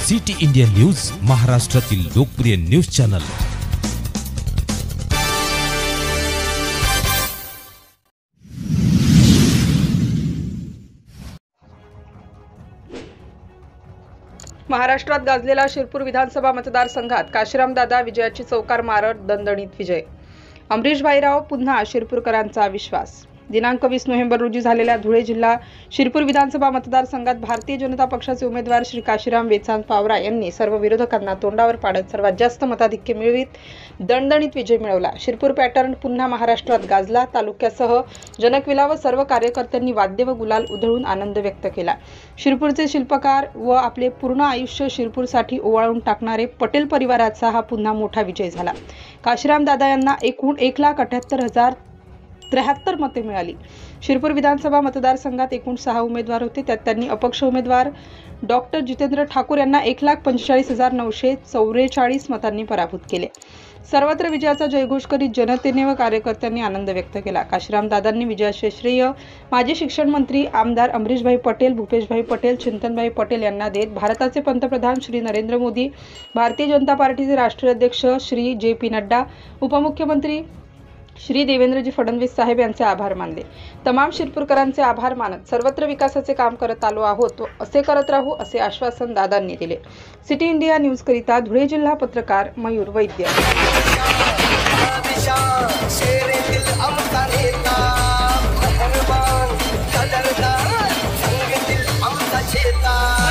City India news, महाराष्ट्रातील लोकप्रिय news channel. महाराष्ट्रात गाजलेला शिरपूर विधानसभा मतदारसंघात काशीरामदादा विजयाची चौकार मारत दणदणीत विजय। अमरीश भाईराव पुन्हा शिरपूरकरांचा विश्वास। दिनांक 20 नोव्हेंबर रोजी झालेल्या धुळे जिल्हा शिरपूर विधानसभा मतदारसंघात भारतीय जनता पक्षाचे उमेदवार श्री काशीराम वेचांत पावरा यांनी सर्व विरोधकांना तोंडावर पाडत सर्वात जास्त मताधिक्य मिळवित दणदणीत विजय मिळवला। शिरपूर पॅटर्न पुन्हा महाराष्ट्रात गाजला। तालुक्यासह जनकविला व सर्व कार्यकर्त्यांनी वाद्य व गुलाल उधळून आनंद व्यक्त केला। शिरपूरचे शिल्पकार व आपले पूर्ण आयुष्य शिरपूरसाठी ओवाळून टाकणारे पटेल परिवाराचा हा पुन्हा मोठा विजय झाला। काशीराम दादा यांना एकूण 1,78,073 मते मिळाली। शिरपूर विधानसभा मतदारसंघात एकूण 6 उमेदवार होते, त्यात त्यांनी अपक्ष उमेदवार डॉक्टर जितेंद्र ठाकूर यांना 1,45,944 मतांनी पराभूत केले। सर्वत्र विजयाचा जयघोष करीत जनतेने व कार्यकर्त्यांनी आनंद व्यक्त केला। काशीराम दादांनी विजयाचे श्रेय माजी शिक्षण मंत्री आमदार अमरीशभाई पटेल, भूपेशभाई पटेल, चिंतनभाई पटेल यांना देत भारताचे पंतप्रधान श्री नरेंद्र मोदी, भारतीय जनता पार्टीचे राष्ट्रीय अध्यक्ष श्री जे.पी. नड्डा, उपमुख्यमंत्री श्री देवेंद्रजी फडणवीस साहेब यांचे आभार मानले। तमाम शिरपूरकरांचे आभार मानत सर्वत्र विकासाचे काम करत आलो आहोत व असे करत राहू असे आश्वासन दादांनी दिले। सिटी इंडिया न्यूज करिता धुळे जिल्हा पत्रकार मयूर वैद्य। संगतील आमचा चेता